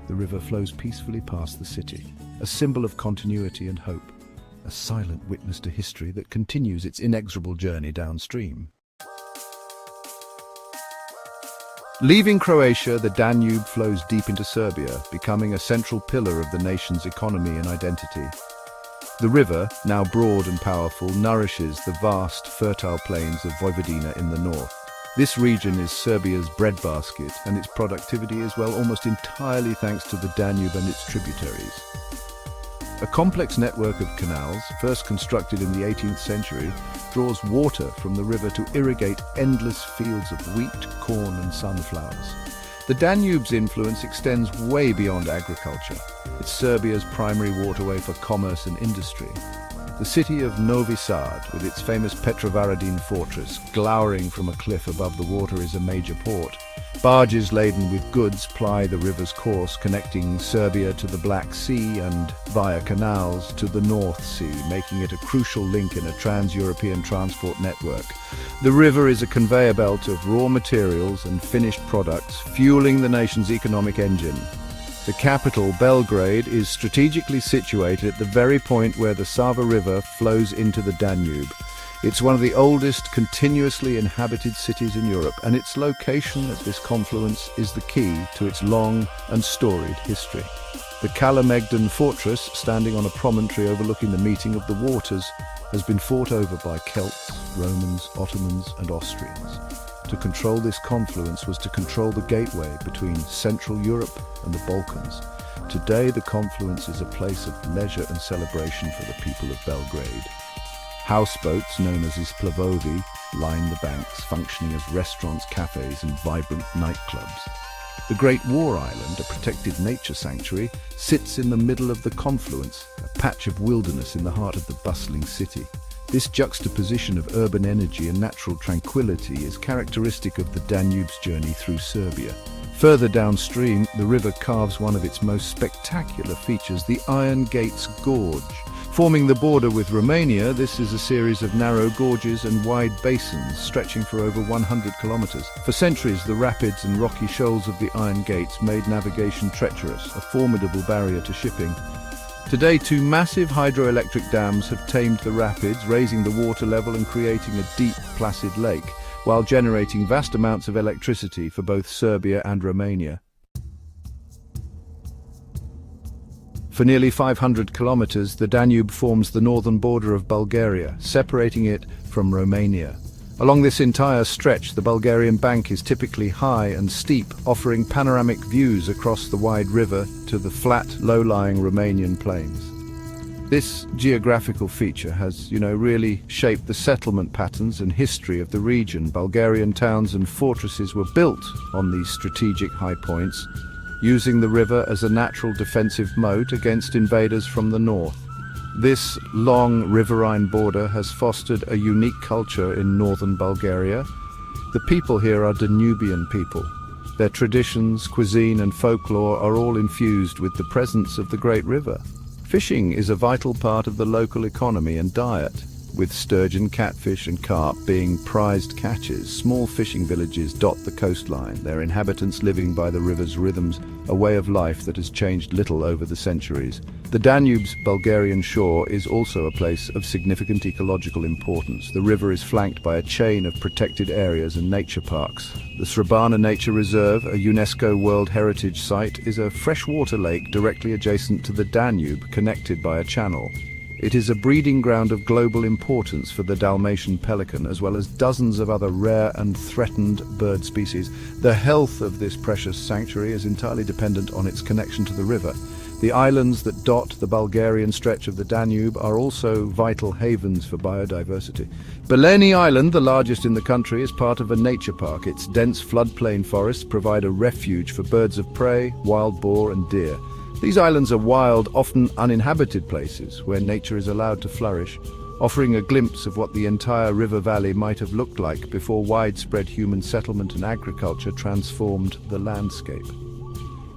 the river flows peacefully past the city, a symbol of continuity and hope, a silent witness to history that continues its inexorable journey downstream. Leaving Croatia, the Danube flows deep into Serbia, becoming a central pillar of the nation's economy and identity. The river, now broad and powerful, nourishes the vast, fertile plains of Vojvodina in the north. This region is Serbia's breadbasket, and its productivity is, well, almost entirely thanks to the Danube and its tributaries. A complex network of canals, first constructed in the 18th century, draws water from the river to irrigate endless fields of wheat, corn and sunflowers. The Danube's influence extends way beyond agriculture. It's Serbia's primary waterway for commerce and industry. The city of Novi Sad, with its famous Petrovaradin fortress, glowering from a cliff above the water, is a major port. Barges laden with goods ply the river's course, connecting Serbia to the Black Sea and, via canals, to the North Sea, making it a crucial link in a trans-European transport network. The river is a conveyor belt of raw materials and finished products, fueling the nation's economic engine. The capital, Belgrade, is strategically situated at the very point where the Sava River flows into the Danube. It's one of the oldest continuously inhabited cities in Europe, and its location at this confluence is the key to its long and storied history. The Kalemegdan fortress, standing on a promontory overlooking the meeting of the waters, has been fought over by Celts, Romans, Ottomans and Austrians. To control this confluence was to control the gateway between Central Europe and the Balkans. Today, the confluence is a place of leisure and celebration for the people of Belgrade. Houseboats, known as isplavovi, line the banks, functioning as restaurants, cafes and vibrant nightclubs. The Great War Island, a protected nature sanctuary, sits in the middle of the confluence, a patch of wilderness in the heart of the bustling city. This juxtaposition of urban energy and natural tranquility is characteristic of the Danube's journey through Serbia. Further downstream, the river carves one of its most spectacular features, the Iron Gates Gorge. Forming the border with Romania, this is a series of narrow gorges and wide basins stretching for over 100 kilometers. For centuries, the rapids and rocky shoals of the Iron Gates made navigation treacherous, a formidable barrier to shipping. Today, two massive hydroelectric dams have tamed the rapids, raising the water level and creating a deep, placid lake, while generating vast amounts of electricity for both Serbia and Romania. For nearly 500 kilometers, the Danube forms the northern border of Bulgaria, separating it from Romania. Along this entire stretch, the Bulgarian bank is typically high and steep, offering panoramic views across the wide river to the flat, low-lying Romanian plains. This geographical feature has, really shaped the settlement patterns and history of the region. Bulgarian towns and fortresses were built on these strategic high points, using the river as a natural defensive moat against invaders from the north. This long riverine border has fostered a unique culture in northern Bulgaria. The people here are Danubian people. Their traditions, cuisine and folklore are all infused with the presence of the great river. Fishing is a vital part of the local economy and diet, with sturgeon, catfish and carp being prized catches. Small fishing villages dot the coastline, their inhabitants living by the river's rhythms, a way of life that has changed little over the centuries. The Danube's Bulgarian shore is also a place of significant ecological importance. The river is flanked by a chain of protected areas and nature parks. The Srebana Nature Reserve, a UNESCO World Heritage Site, is a freshwater lake directly adjacent to the Danube, connected by a channel. It is a breeding ground of global importance for the Dalmatian pelican, as well as dozens of other rare and threatened bird species. The health of this precious sanctuary is entirely dependent on its connection to the river. The islands that dot the Bulgarian stretch of the Danube are also vital havens for biodiversity. Beleni Island, the largest in the country, is part of a nature park. Its dense floodplain forests provide a refuge for birds of prey, wild boar and deer. These islands are wild, often uninhabited places where nature is allowed to flourish, offering a glimpse of what the entire river valley might have looked like before widespread human settlement and agriculture transformed the landscape.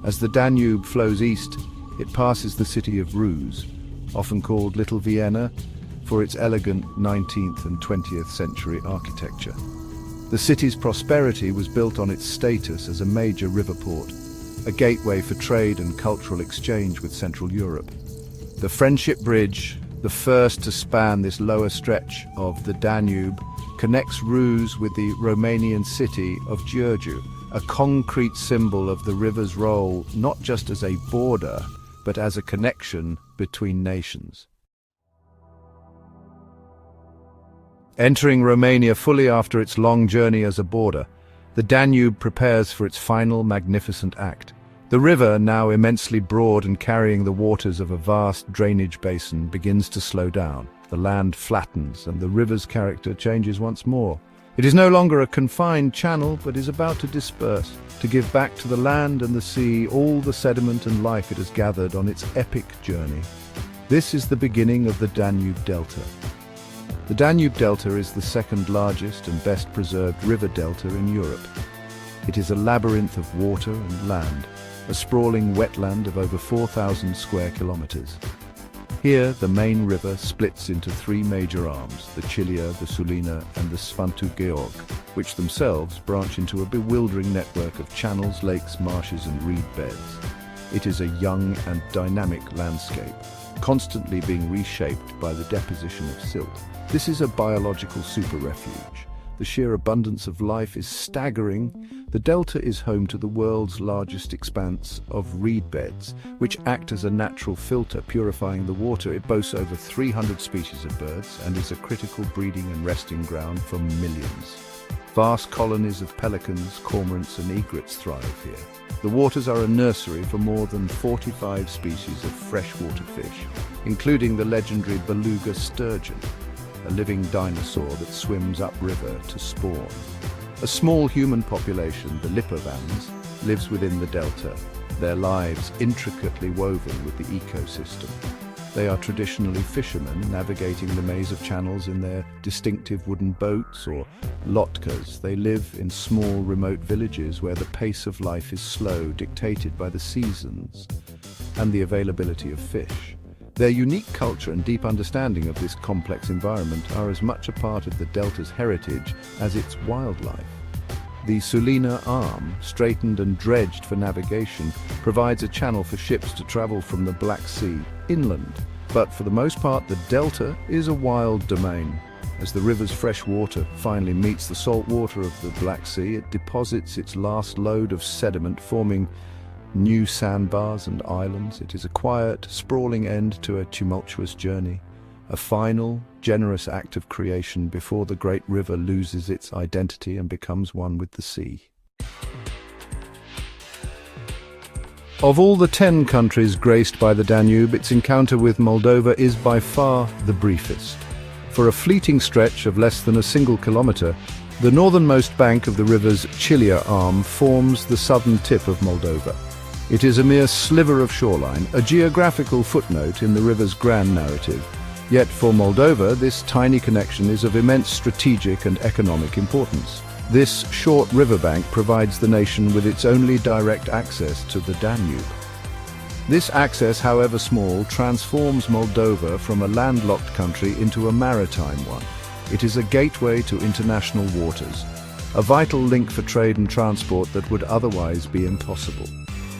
As the Danube flows east, it passes the city of Ruse, often called Little Vienna, for its elegant 19th and 20th century architecture. The city's prosperity was built on its status as a major river port. a gateway for trade and cultural exchange with Central Europe. The Friendship Bridge, the first to span this lower stretch of the Danube, connects Ruse with the Romanian city of Giurgiu, a concrete symbol of the river's role not just as a border, but as a connection between nations. Entering Romania fully after its long journey as a border, the Danube prepares for its final magnificent act. The river, now immensely broad and carrying the waters of a vast drainage basin, begins to slow down. The land flattens and the river's character changes once more. It is no longer a confined channel, but is about to disperse, to give back to the land and the sea all the sediment and life it has gathered on its epic journey. This is the beginning of the Danube Delta. The Danube Delta is the second largest and best preserved river delta in Europe. It is a labyrinth of water and land, a sprawling wetland of over 4,000 square kilometers. Here, the main river splits into three major arms, the Chilia, the Sulina, and the Sfântu Gheorghe, which themselves branch into a bewildering network of channels, lakes, marshes, and reed beds. It is a young and dynamic landscape, constantly being reshaped by the deposition of silt. This is a biological super-refuge. The sheer abundance of life is staggering. The delta is home to the world's largest expanse of reed beds, which act as a natural filter, purifying the water. It boasts over 300 species of birds and is a critical breeding and resting ground for millions. Vast colonies of pelicans, cormorants, and egrets thrive here. The waters are a nursery for more than 45 species of freshwater fish, including the legendary beluga sturgeon, a living dinosaur that swims upriver to spawn. A small human population, the Lipovans, lives within the delta, their lives intricately woven with the ecosystem. They are traditionally fishermen, navigating the maze of channels in their distinctive wooden boats or lotkas. They live in small, remote villages where the pace of life is slow, dictated by the seasons and the availability of fish. Their unique culture and deep understanding of this complex environment are as much a part of the delta's heritage as its wildlife. The Sulina arm, straightened and dredged for navigation, provides a channel for ships to travel from the Black Sea inland. But for the most part, the delta is a wild domain. As the river's fresh water finally meets the salt water of the Black Sea, it deposits its last load of sediment, forming new sandbars and islands. It is a quiet, sprawling end to a tumultuous journey, a final, generous act of creation before the great river loses its identity and becomes one with the sea. Of all the 10 countries graced by the Danube, its encounter with Moldova is by far the briefest. For a fleeting stretch of less than a single kilometer, the northernmost bank of the river's Chilia arm forms the southern tip of Moldova. It is a mere sliver of shoreline, a geographical footnote in the river's grand narrative. Yet for Moldova, this tiny connection is of immense strategic and economic importance. This short riverbank provides the nation with its only direct access to the Danube. This access, however small, transforms Moldova from a landlocked country into a maritime one. It is a gateway to international waters, a vital link for trade and transport that would otherwise be impossible.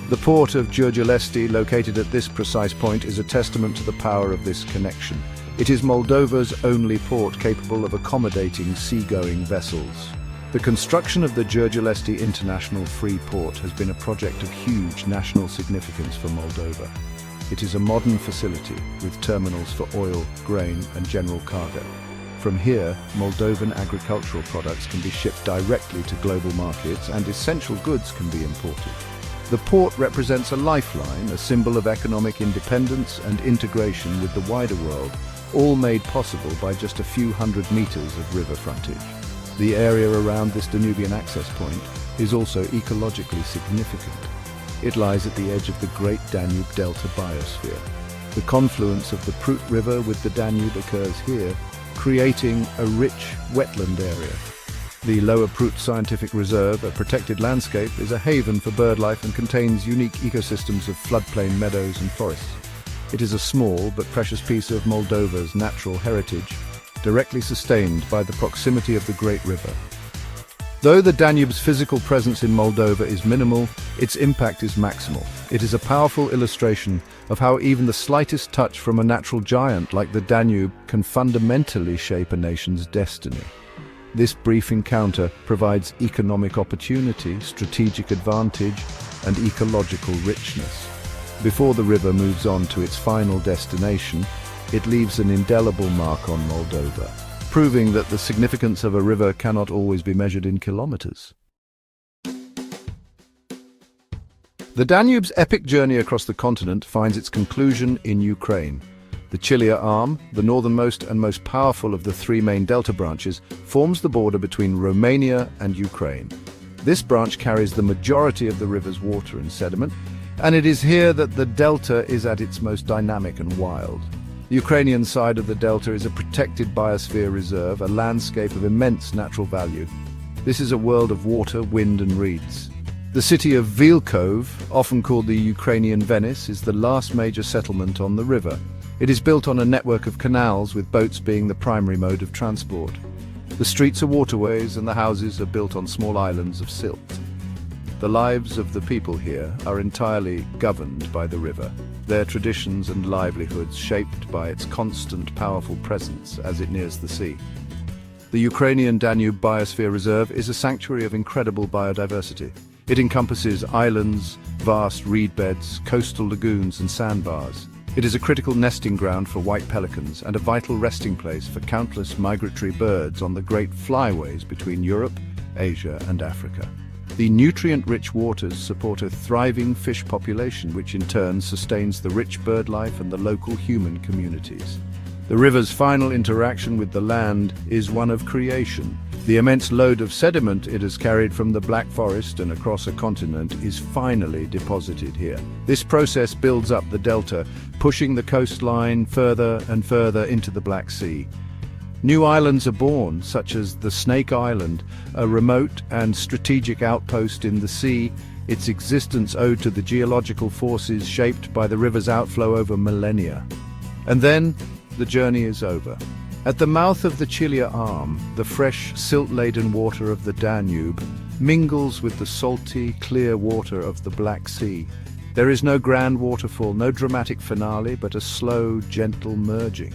The port of Giurgiu, located at this precise point, is a testament to the power of this connection. It is Moldova's only port capable of accommodating seagoing vessels. The construction of the Giurgiu International Free Port has been a project of huge national significance for Moldova. It is a modern facility with terminals for oil, grain, and general cargo. From here, Moldovan agricultural products can be shipped directly to global markets and essential goods can be imported. The port represents a lifeline, a symbol of economic independence and integration with the wider world, all made possible by just a few hundred meters of river frontage. The area around this Danubian access point is also ecologically significant. It lies at the edge of the Great Danube Delta biosphere. The confluence of the Prut River with the Danube occurs here, creating a rich wetland area. The Lower Prut Scientific Reserve, a protected landscape, is a haven for birdlife and contains unique ecosystems of floodplain meadows and forests. It is a small but precious piece of Moldova's natural heritage, directly sustained by the proximity of the Great River. Though the Danube's physical presence in Moldova is minimal, its impact is maximal. It is a powerful illustration of how even the slightest touch from a natural giant like the Danube can fundamentally shape a nation's destiny. This brief encounter provides economic opportunity, strategic advantage, and ecological richness. Before the river moves on to its final destination, it leaves an indelible mark on Moldova, proving that the significance of a river cannot always be measured in kilometers. The Danube's epic journey across the continent finds its conclusion in Ukraine. The Chilia arm, the northernmost and most powerful of the three main delta branches, forms the border between Romania and Ukraine. This branch carries the majority of the river's water and sediment, and it is here that the delta is at its most dynamic and wild. The Ukrainian side of the delta is a protected biosphere reserve, a landscape of immense natural value. This is a world of water, wind and reeds. The city of Vilkov, often called the Ukrainian Venice, is the last major settlement on the river. It is built on a network of canals, with boats being the primary mode of transport. The streets are waterways and the houses are built on small islands of silt. The lives of the people here are entirely governed by the river, their traditions and livelihoods shaped by its constant, powerful presence as it nears the sea. The Ukrainian Danube Biosphere Reserve is a sanctuary of incredible biodiversity. It encompasses islands, vast reed beds, coastal lagoons and sandbars. It is a critical nesting ground for white pelicans and a vital resting place for countless migratory birds on the great flyways between Europe, Asia and Africa. The nutrient-rich waters support a thriving fish population, which in turn sustains the rich bird life and the local human communities. The river's final interaction with the land is one of creation. The immense load of sediment it has carried from the Black Forest and across a continent is finally deposited here. This process builds up the delta, pushing the coastline further and further into the Black Sea. New islands are born, such as the Snake Island, a remote and strategic outpost in the sea, its existence owed to the geological forces shaped by the river's outflow over millennia. And then, the journey is over. At the mouth of the Chilia arm, the fresh, silt-laden water of the Danube mingles with the salty, clear water of the Black Sea. There is no grand waterfall, no dramatic finale, but a slow, gentle merging.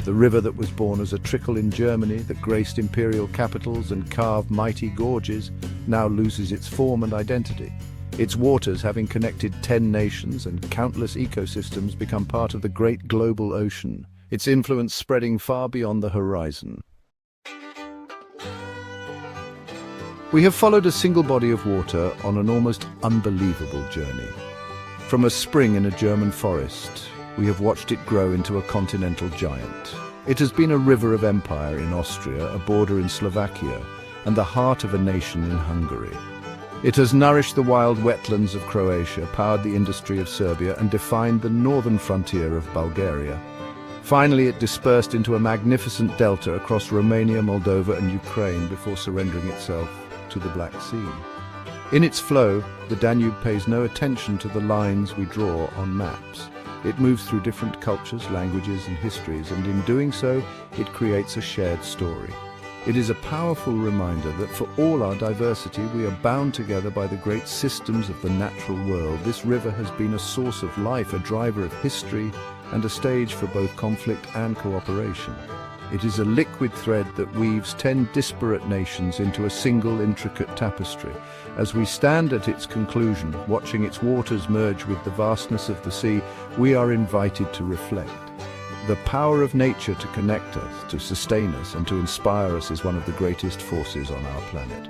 The river that was born as a trickle in Germany, that graced imperial capitals and carved mighty gorges, now loses its form and identity. Its waters, having connected 10 nations and countless ecosystems, become part of the great global ocean, its influence spreading far beyond the horizon. We have followed a single body of water on an almost unbelievable journey. From a spring in a German forest, we have watched it grow into a continental giant. It has been a river of empire in Austria, a border in Slovakia, and the heart of a nation in Hungary. It has nourished the wild wetlands of Croatia, powered the industry of Serbia, and defined the northern frontier of Bulgaria. Finally, it dispersed into a magnificent delta across Romania, Moldova and Ukraine before surrendering itself to the Black Sea. In its flow, the Danube pays no attention to the lines we draw on maps. It moves through different cultures, languages and histories, and in doing so, it creates a shared story. It is a powerful reminder that for all our diversity, we are bound together by the great systems of the natural world. This river has been a source of life, a driver of history, and a stage for both conflict and cooperation. It is a liquid thread that weaves 10 disparate nations into a single intricate tapestry. As we stand at its conclusion, watching its waters merge with the vastness of the sea, we are invited to reflect. The power of nature to connect us, to sustain us, and to inspire us is one of the greatest forces on our planet.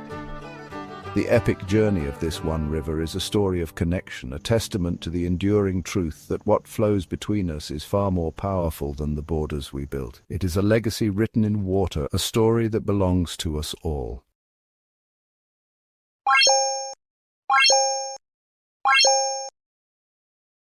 The epic journey of this one river is a story of connection, a testament to the enduring truth that what flows between us is far more powerful than the borders we built. It is a legacy written in water, a story that belongs to us all.